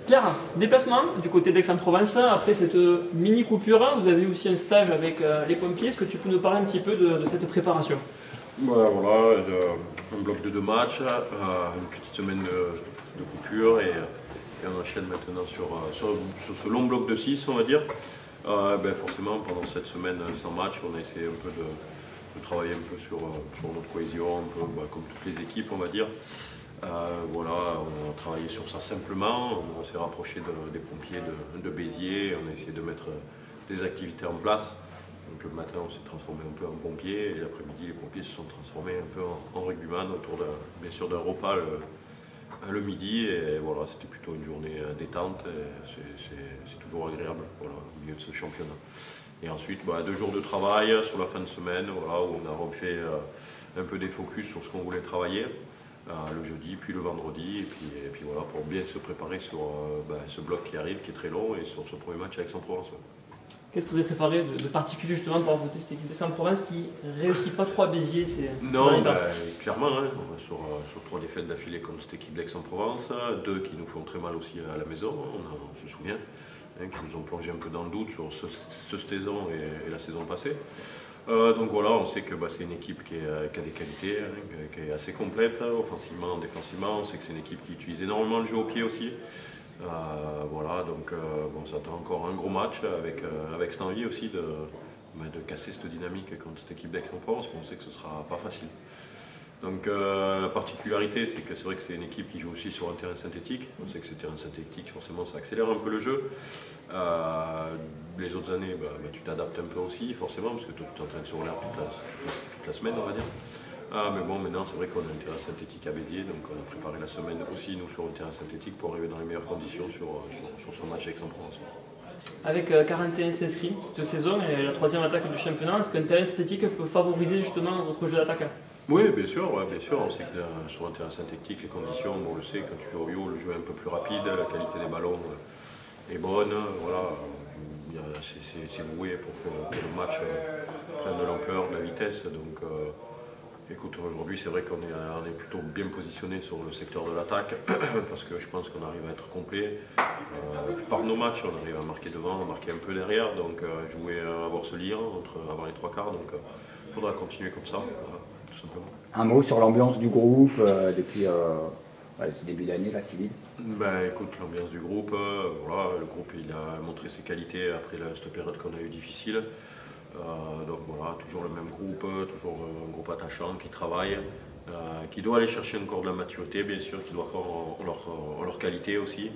Pierre, déplacement du côté d'Aix-en-Provence, après cette mini coupure, vous avez aussi un stage avec les pompiers. Est-ce que tu peux nous parler un petit peu de cette préparation? Voilà, un bloc de 2 matchs, une petite semaine de coupure et on enchaîne maintenant sur ce long bloc de 6, on va dire. Forcément, pendant cette semaine sans match, on a essayé un peu de travailler un peu sur notre cohésion, un peu comme toutes les équipes, on va dire. Voilà, on a travaillé sur ça simplement, on s'est rapproché des pompiers de Béziers, on a essayé de mettre des activités en place. Donc le matin on s'est transformé un peu en pompier et l'après-midi les pompiers se sont transformés un peu en rugbyman autour bien sûr d'un repas le midi et voilà, c'était plutôt une journée détente et c'est toujours agréable voilà, au milieu de ce championnat. Et ensuite 2 jours de travail sur la fin de semaine voilà, où on a refait un peu des focus sur ce qu'on voulait travailler. Le jeudi, puis le vendredi, et puis voilà, pour bien se préparer sur ce bloc qui arrive, qui est très long, et sur ce premier match avec Aix-en-Provence. Qu'est-ce que vous avez préparé de particulier justement pour affronter cette équipe d'Aix-en-Provence qui ne réussit pas trop à Béziers? Non, clairement, hein, on va sur 3 défaites d'affilée contre cette équipe d'Aix-en-Provence, 2 qui nous font très mal aussi à la maison, on se souvient, hein, qui nous ont plongé un peu dans le doute sur cette saison et la saison passée. Donc voilà, on sait que c'est une équipe qui a des qualités, hein, qui est assez complète, offensivement, défensivement. On sait que c'est une équipe qui utilise énormément le jeu au pied aussi. Voilà, donc on s'attend encore un gros match avec cette envie aussi de casser cette dynamique contre cette équipe d'Aix-en-Provence, mais on sait que ce ne sera pas facile. Donc la particularité, c'est que c'est vrai que c'est une équipe qui joue aussi sur un terrain synthétique. On sait que ce terrain synthétique, forcément, ça accélère un peu le jeu. Les autres années, tu t'adaptes un peu aussi, forcément, parce que toi, tu t'entraînes sur l'air toute la semaine, on va dire. Mais bon, maintenant, c'est vrai qu'on a un terrain synthétique à Béziers, donc on a préparé la semaine aussi, nous, sur un terrain synthétique pour arriver dans les meilleures conditions sur ce match avec Aix-en-Provence. Avec 41 inscrits cette saison et la 3e attaque du championnat, est-ce qu'un terrain synthétique peut favoriser justement votre jeu d'attaque? Oui, bien sûr, on sait que sur un terrain synthétique, les conditions, on le sait, quand tu joues au bio, le jeu est un peu plus rapide, la qualité des ballons est bonne, voilà, c'est voué pour que le match prenne de l'ampleur, de la vitesse, donc écoute, aujourd'hui c'est vrai qu'on est plutôt bien positionné sur le secteur de l'attaque, parce que je pense qu'on arrive à être complet. La plupart de nos matchs, on arrive à marquer devant, à marquer un peu derrière, donc avoir ce lien avant les 3 quarts, donc il faudra continuer comme ça. Voilà. Tout simplement. Un mot sur l'ambiance du groupe depuis ce début d'année, la civile? Écoute, l'ambiance du groupe, voilà, le groupe il a montré ses qualités après cette période qu'on a eu difficile. Donc voilà, toujours le même groupe, toujours un groupe attachant qui travaille, qui doit aller chercher encore de la maturité, bien sûr, qui doit encore leur qualité aussi.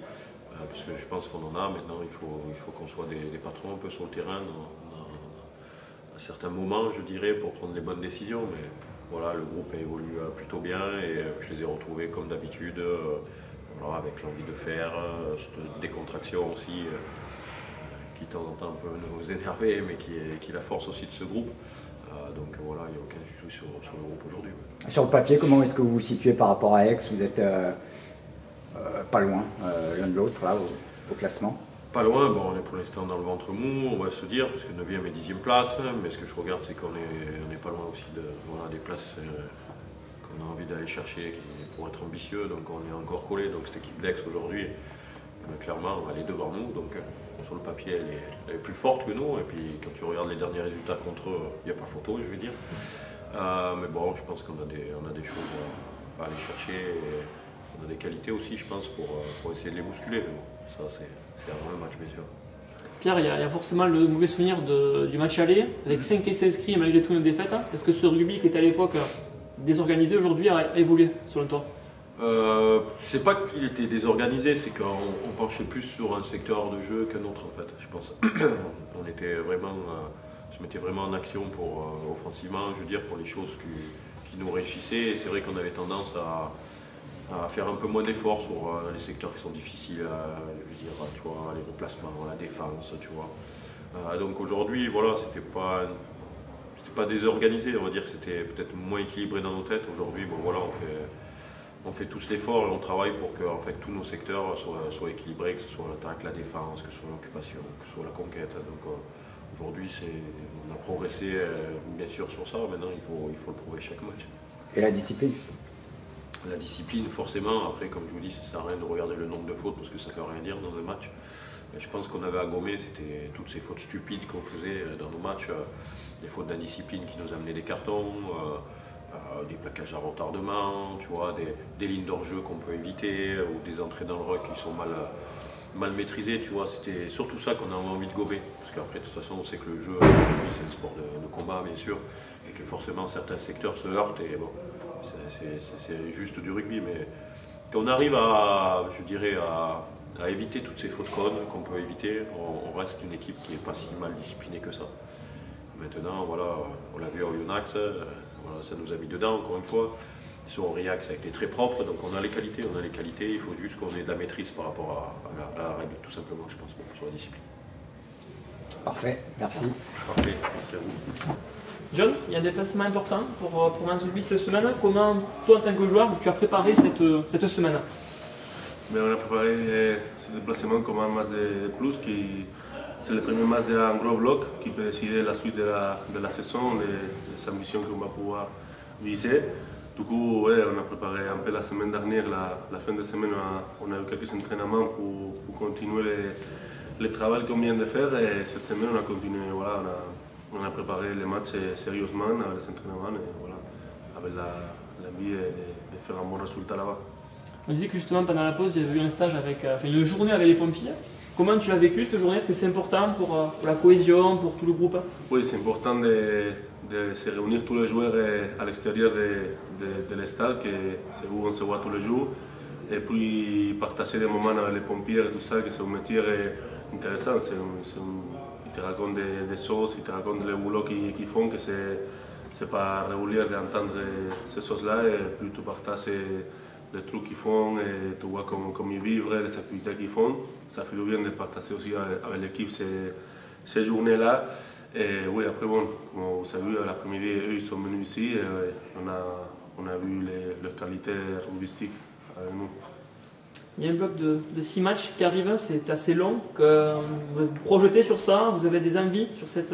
Parce que je pense qu'on en a maintenant, il faut qu'on soit des patrons un peu sur le terrain à certains moments, je dirais, pour prendre les bonnes décisions. Mais voilà, le groupe évolue plutôt bien et je les ai retrouvés comme d'habitude, voilà, avec l'envie de faire, cette décontraction aussi, qui de temps en temps peut nous énerver, mais qui est la force aussi de ce groupe. Donc voilà, il n'y a aucun souci sur le groupe aujourd'hui. Sur le papier, comment est-ce que vous vous situez par rapport à Aix? Vous êtes pas loin l'un de l'autre là au classement? Pas loin, on est pour l'instant dans le ventre mou, on va se dire, parce que 9e et 10e place, mais ce que je regarde, c'est qu'on est pas loin aussi des places qu'on a envie d'aller chercher pour être ambitieux, donc on est encore collé. Donc cette équipe d'Aix aujourd'hui, clairement, elle est devant nous, donc sur le papier, elle est plus forte que nous, et puis quand tu regardes les derniers résultats contre eux, il n'y a pas photo, je vais dire. Mais bon, je pense qu'on a des choses à aller chercher, et on a des qualités aussi, je pense, pour essayer de les bousculer. Mais bon, ça, c'est avant le match, bien sûr. Pierre, il y a forcément le mauvais souvenir du match aller, avec 5 essais inscrits et malgré tout une défaite. Est-ce que ce rugby qui était à l'époque désorganisé aujourd'hui a évolué selon toi? C'est pas qu'il était désorganisé, c'est qu'on penchait plus sur un secteur de jeu qu'un autre en fait, je pense. On était vraiment, se mettait vraiment en action pour offensivement, je veux dire, pour les choses qui nous réussissaient. Et c'est vrai qu'on avait tendance à faire un peu moins d'efforts sur les secteurs qui sont difficiles, je veux dire, tu vois, les replacements, la défense, tu vois. Donc aujourd'hui, voilà, c'était pas désorganisé, on va dire que c'était peut-être moins équilibré dans nos têtes. Aujourd'hui, bon voilà, on fait tous l'effort et on travaille pour que en fait, tous nos secteurs soient équilibrés, que ce soit l'attaque, la défense, que ce soit l'occupation, que ce soit la conquête. Donc aujourd'hui, on a progressé bien sûr sur ça, maintenant il faut le prouver chaque match. Et la discipline? la discipline, forcément. Après, comme je vous dis, ça ne sert à rien de regarder le nombre de fautes parce que ça ne veut rien dire dans un match. Mais je pense qu'on avait à gommer, c'était toutes ces fautes stupides qu'on faisait dans nos matchs, des fautes d'indiscipline qui nous amenaient des cartons, des plaquages à retardement, tu vois, des lignes d'hors-jeu qu'on peut éviter, ou des entrées dans le ruck qui sont mal maîtrisées, tu vois. C'était surtout ça qu'on avait envie de gober. Parce qu'après, de toute façon, on sait que le jeu, c'est un sport de combat, bien sûr, et que forcément certains secteurs se heurtent, et bon, c'est juste du rugby, mais qu'on arrive à, je dirais, à éviter toutes ces fautes connes qu'on peut éviter, on reste une équipe qui n'est pas si mal disciplinée que ça. Maintenant, voilà, on l'a vu à Oyonnax, voilà, ça nous a mis dedans encore une fois. Sur Aurillac, ça a été très propre, donc on a les qualités, il faut juste qu'on ait de la maîtrise par rapport à la règle, tout simplement, je pense, sur la discipline. Parfait, merci. Parfait, merci à vous. John, il y a un déplacement important pour Mansoulbi cette semaine. Comment, toi, en tant que joueur, tu as préparé cette semaine? Mais on a préparé ce déplacement comme un match de plus, c'est le premier match d'un gros bloc qui peut décider la suite de la saison, les ambitions qu'on va pouvoir viser. Du coup, ouais, on a préparé un peu la semaine dernière, la fin de semaine, on a eu quelques entraînements pour continuer le travail qu'on vient de faire, et cette semaine on a continué, voilà, on a préparé les matchs sérieusement avec les entraînements, et voilà, avec l'envie de faire un bon résultat là-bas. On disait que justement pendant la pause, il y avait eu un stage une journée avec les pompiers. Comment tu l'as vécu cette journée? Est-ce que c'est important pour la cohésion, pour tout le groupe? Oui, c'est important de se réunir tous les joueurs à l'extérieur de l'estade, c'est où on se voit tous les jours. Et puis partager des moments avec les pompiers et tout ça, que c'est un métier intéressant. Ils te racontent des choses, ils te racontent le boulot qu'ils font, que c'est pas régulier d'entendre ces choses-là. Et puis tu partages les trucs qu'ils font, et tu vois comment ils vivent, les activités qu'ils font. Ça fait du bien de partager aussi avec l'équipe ces journées-là. Et oui, après, bon, comme vous avez vu, l'après-midi, eux, ils sont venus ici, et on a vu leurs qualités rugbystiques avec nous. Il y a un bloc de 6 matchs qui arrive, c'est assez long. Que vous êtes projeté sur ça? Vous avez des envies sur cette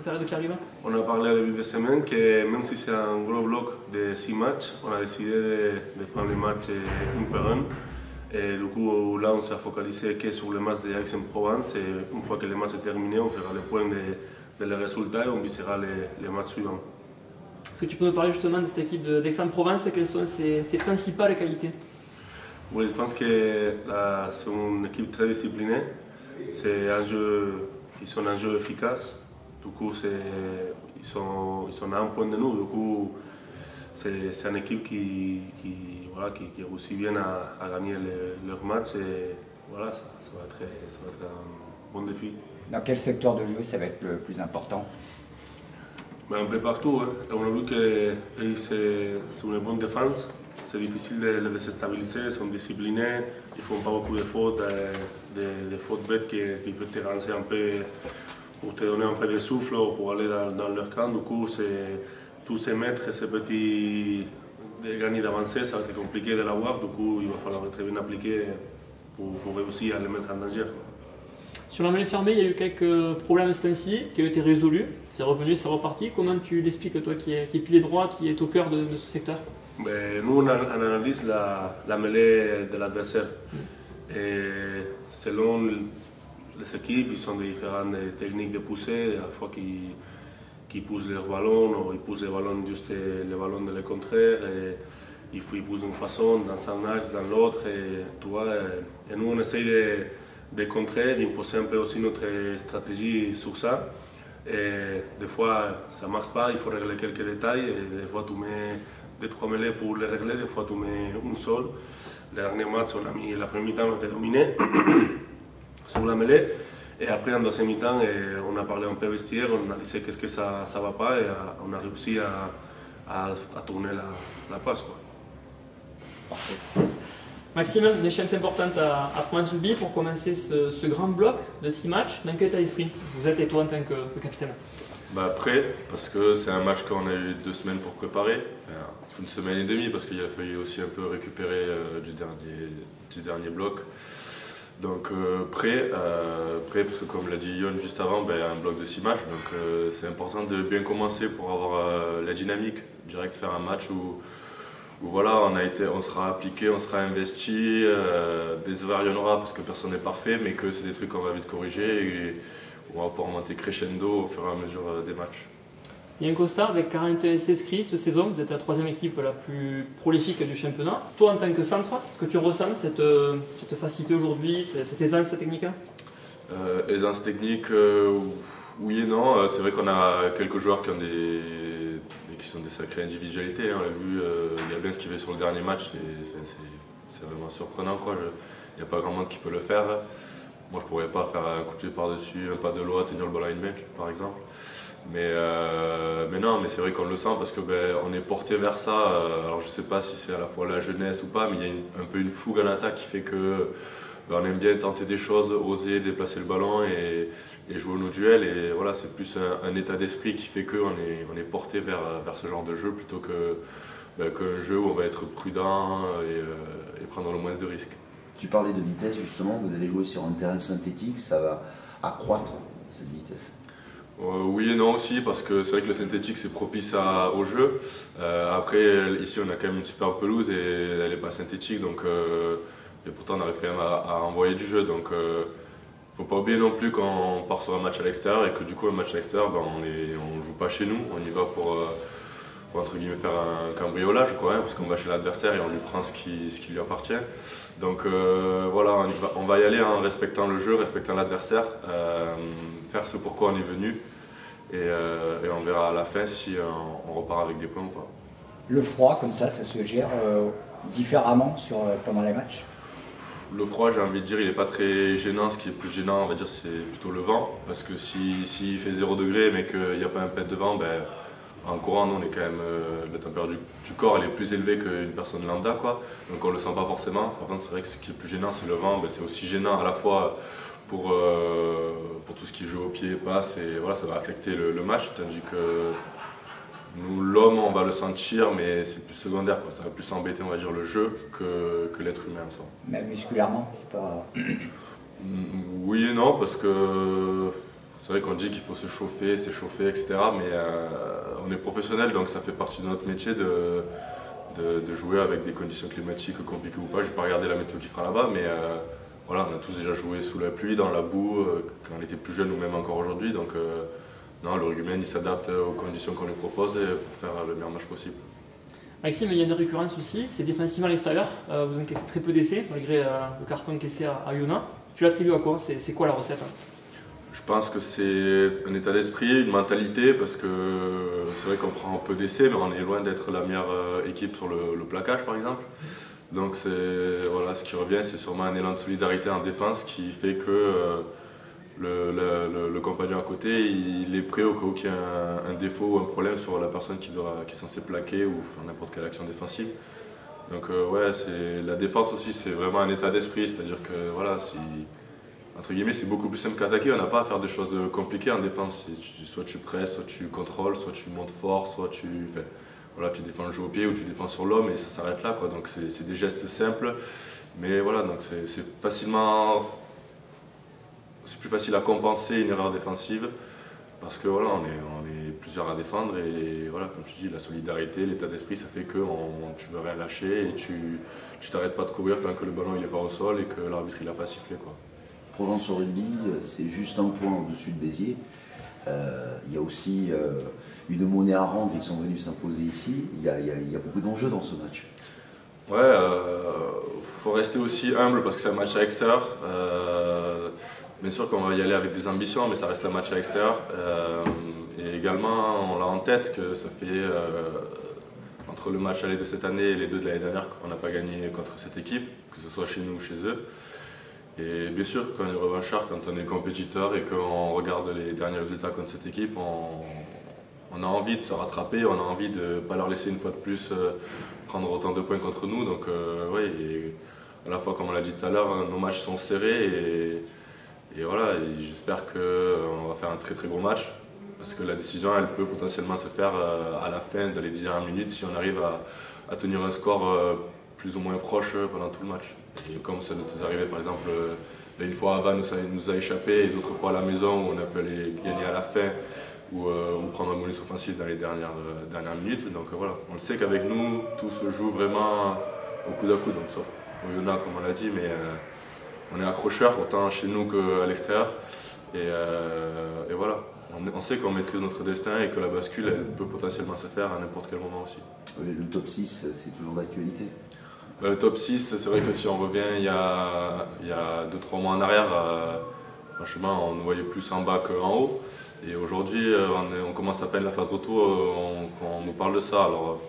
période qui arrive? On a parlé au début de semaine que même si c'est un gros bloc de 6 matchs, on a décidé de prendre les matchs un par un. Et du coup, là, on s'est focalisé que sur le match de Aix-en-Provence. Et une fois que le match est terminé, on fera le point de les résultats et on visera les matchs suivants. Est-ce que tu peux nous parler justement de cette équipe d'Aix-en-Provence et quelles sont ses principales qualités? Oui, je pense que c'est une équipe très disciplinée. Ils sont un jeu efficace. Du coup, ils sont à un point de nous. Du coup, c'est une équipe qui réussit bien à gagner leurs matchs. Et voilà, ça va être un bon défi. Dans quel secteur de jeu ça va être le plus important? Un peu partout. Hein. On a vu que c'est une bonne défense. C'est difficile de les déstabiliser, ils sont disciplinés, ils ne font pas beaucoup de fautes, des fautes bêtes qui peuvent te rincer un peu pour te donner un peu de souffle ou pour aller dans leur camp. Du coup, tous ces mètres, ces petits gagner d'avancer, ça va être compliqué de l'avoir. Du coup, il va falloir être bien appliqué pour réussir à les mettre en danger. Sur la mêlée fermée, il y a eu quelques problèmes ce temps-ci qui ont été résolus. C'est revenu, c'est reparti. Comment tu l'expliques, toi qui es pilier droit, qui est au cœur de ce secteur? Mais nous, on analyse la mêlée de l'adversaire. Et selon les équipes, ils ont des différentes techniques de poussée. À la fois qu'ils poussent leurs ballons, ou ils poussent les ballons juste les ballons de le contraire. Et ils poussent d'une façon, dans un axe, dans l'autre. Et nous, on essaye de contrer, d'imposer un peu aussi notre stratégie sur ça. Et des fois, ça ne marche pas, il faut régler quelques détails. Et des fois, tu mets 2-3 mêlées pour les régler, des fois tu mets une seule. Le dernier match, la première mi-temps, on était dominé sur la mêlée. Et après, en deuxième mi-temps, on a parlé un peu vestiaire, on a analysé qu'est-ce que ça ne va pas et on a réussi à tourner la passe. Quoi. Parfait. Maxime, une échéance importante à Mansoulbi pour commencer ce grand bloc de 6 matchs. Dans quel état d'esprit vous êtes et toi en tant que capitaine? Prêt, parce que c'est un match qu'on a eu 2 semaines pour préparer, enfin, 1 semaine et demie parce qu'il a fallu aussi un peu récupérer du dernier bloc. Donc prêt, parce que comme l'a dit Yon juste avant, un bloc de 6 matchs, donc c'est important de bien commencer pour avoir la dynamique, direct faire un match où voilà, on sera appliqué, on sera investi, des erreurs il y en aura parce que personne n'est parfait, mais que c'est des trucs qu'on va vite corriger et on va pouvoir monter crescendo au fur et à mesure des matchs. Il y a un constat avec 41 inscrits cette saison, vous êtes la 3e équipe la plus prolifique du championnat. Toi en tant que centre, que tu ressens cette facilité aujourd'hui, cette aisance technique? Aisance technique, oui et non. C'est vrai qu'on a quelques joueurs qui sont des sacrées individualités. Hein. On l'a vu, il y a bien ce qu'il fait sur le dernier match, c'est vraiment surprenant. Il n'y a pas grand monde qui peut le faire. Moi je ne pourrais pas faire un coup de pied par-dessus, un pas de l'eau, tenir le ballon à une main par exemple. Mais non, mais c'est vrai qu'on le sent parce que on est porté vers ça. Alors je ne sais pas si c'est à la fois la jeunesse ou pas, mais il y a un peu une fougue en attaque qui fait que on aime bien tenter des choses, oser déplacer le ballon et jouer nos duels. Et voilà, c'est plus un état d'esprit qui fait qu'on est porté vers ce genre de jeu plutôt qu'un jeu où on va être prudent et prendre le moins de risques. Tu parlais de vitesse justement, vous allez jouer sur un terrain synthétique, ça va accroître cette vitesse. Oui et non aussi, parce que c'est vrai que le synthétique c'est propice au jeu. Après, ici on a quand même une superbe pelouse et elle n'est pas synthétique, donc, et pourtant on arrive quand même à envoyer du jeu. Donc faut pas oublier non plus qu'on part sur un match à l'extérieur et que du coup un match à l'extérieur, on ne joue pas chez nous, on y va pour entre guillemets faire un cambriolage, quoi, hein, parce qu'on va chez l'adversaire et on lui prend ce qui lui appartient. Donc voilà, on va y aller en respectant le jeu, respectant l'adversaire, faire ce pourquoi on est venu et on verra à la fin si on repart avec des points ou pas. Le froid, comme ça se gère différemment pendant les matchs? Le froid, j'ai envie de dire, il n'est pas très gênant. Ce qui est plus gênant, on va dire, c'est plutôt le vent. Parce que s'il fait 0 degré mais qu'il n'y a pas un pet de vent, en courant, nous, on est quand même, la température du corps elle est plus élevée qu'une personne lambda, quoi. Donc on ne le sent pas forcément. Par contre, c'est vrai que ce qui est plus gênant, c'est le vent. C'est aussi gênant à la fois pour tout ce qui est jeu au pied, passe, et voilà, ça va affecter le match. Tandis que nous, l'homme, on va le sentir, mais c'est plus secondaire, quoi. Ça va plus embêter, on va dire, le jeu que l'être humain en soi. Même musculairement, c'est pas... Oui et non, parce que c'est vrai qu'on dit qu'il faut se chauffer, s'échauffer, etc. Mais on est professionnel, donc ça fait partie de notre métier de jouer avec des conditions climatiques compliquées ou pas. Je ne vais pas regarder la météo qui fera là-bas, mais voilà, on a tous déjà joué sous la pluie, dans la boue, quand on était plus jeune ou même encore aujourd'hui. Donc non, le rugbyman il s'adapte aux conditions qu'on lui propose pour faire le meilleur match possible. Maxime, il y a une récurrence aussi, c'est défensivement à l'extérieur. Vous encaissez très peu d'essais, malgré le carton encaissé à Yona. Tu l'attribues à quoi? C'est quoi la recette? Je pense que c'est un état d'esprit, une mentalité, parce que c'est vrai qu'on prend peu d'essais, mais on est loin d'être la meilleure équipe sur le plaquage par exemple. Donc voilà, ce qui revient, c'est sûrement un élan de solidarité en défense qui fait que le compagnon à côté, il est prêt au cas où il y a un défaut ou un problème sur la personne qui est censée plaquer ou faire n'importe quelle action défensive. Donc ouais, la défense aussi, c'est vraiment un état d'esprit, c'est-à-dire que voilà, entre guillemets, c'est beaucoup plus simple qu'attaquer, on n'a pas à faire des choses compliquées en défense. Soit tu presses, soit tu contrôles, soit tu montes fort, soit tu défends le jeu au pied ou tu défends sur l'homme et ça s'arrête là, quoi. Donc c'est des gestes simples, mais voilà, donc c'est plus facile à compenser une erreur défensive parce que voilà, on est plusieurs à défendre et voilà, comme tu dis, la solidarité, l'état d'esprit, ça fait que tu veux rien lâcher et tu t'arrêtes pas de courir tant que le ballon il est pas au sol et que l'arbitre il a pas sifflé, quoi. Provence au rugby, c'est juste un point au-dessus de Béziers. Il y a aussi une monnaie à rendre, ils sont venus s'imposer ici. Il y a beaucoup d'enjeux dans ce match. Ouais, faut rester aussi humble parce que c'est un match à l'extérieur. Bien sûr qu'on va y aller avec des ambitions, mais ça reste un match à l'extérieur. Et également, on l'a en tête que ça fait entre le match aller de cette année et les deux de l'année dernière qu'on n'a pas gagné contre cette équipe, que ce soit chez nous ou chez eux. Et bien sûr, quand on est revanchard, quand on est compétiteur et qu'on regarde les derniers résultats contre cette équipe, on a envie de se rattraper, on a envie de ne pas leur laisser une fois de plus prendre autant de points contre nous. Donc oui, et à la fois, comme on l'a dit tout à l'heure, nos matchs sont serrés et voilà, j'espère qu'on va faire un très très gros match parce que la décision, elle peut potentiellement se faire à la fin, dans les 10 dernières minutes, si on arrive à tenir un score plus ou moins proche pendant tout le match. Et comme ça nous est arrivé par exemple une fois à Vannes, ça nous a échappé et d'autres fois à la maison où on a pu aller gagner à la fin où on prend un bonus offensif dans les dernières minutes. Donc voilà, on le sait qu'avec nous, tout se joue vraiment au coude à coude, donc sauf Oyonnax comme on l'a dit, mais on est accrocheurs autant chez nous qu'à l'extérieur. Et voilà, on sait qu'on maîtrise notre destin et que la bascule, elle peut potentiellement se faire à n'importe quel moment aussi. Le top 6, c'est toujours d'actualité. Le top 6, c'est vrai que si on revient il y a 2-3 mois en arrière, franchement on nous voyait plus en bas qu'en haut. Et aujourd'hui, on commence à peine la phase retour, on nous parle de ça. Alors,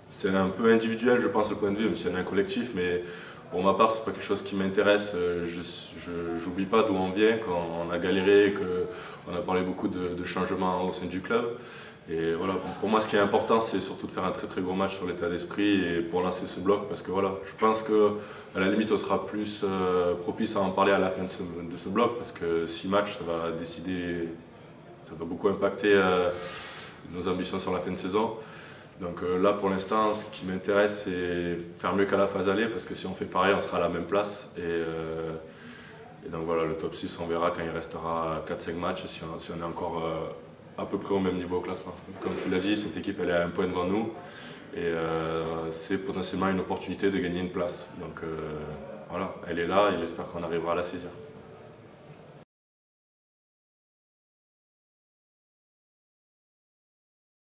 c'est un peu individuel, je pense, le point de vue, même si on est un collectif, mais pour ma part, c'est pas quelque chose qui m'intéresse. Je n'oublie pas d'où on vient, qu'on a galéré, qu'on a parlé beaucoup de changements au sein du club. Et voilà, pour moi, ce qui est important, c'est surtout de faire un très très gros match sur l'état d'esprit et pour lancer ce bloc, parce que voilà, je pense qu'à la limite, on sera plus propice à en parler à la fin de ce bloc, parce que 6 matchs, ça va décider, ça va beaucoup impacter nos ambitions sur la fin de saison. Donc là, pour l'instant, ce qui m'intéresse, c'est faire mieux qu'à la phase aller, parce que si on fait pareil, on sera à la même place. Et donc voilà, le top 6, on verra quand il restera 4-5 matchs, si on est encore à peu près au même niveau au classement. Comme tu l'as dit, cette équipe elle est à un point devant nous et c'est potentiellement une opportunité de gagner une place. Donc voilà, elle est là et j'espère qu'on arrivera à la saisir.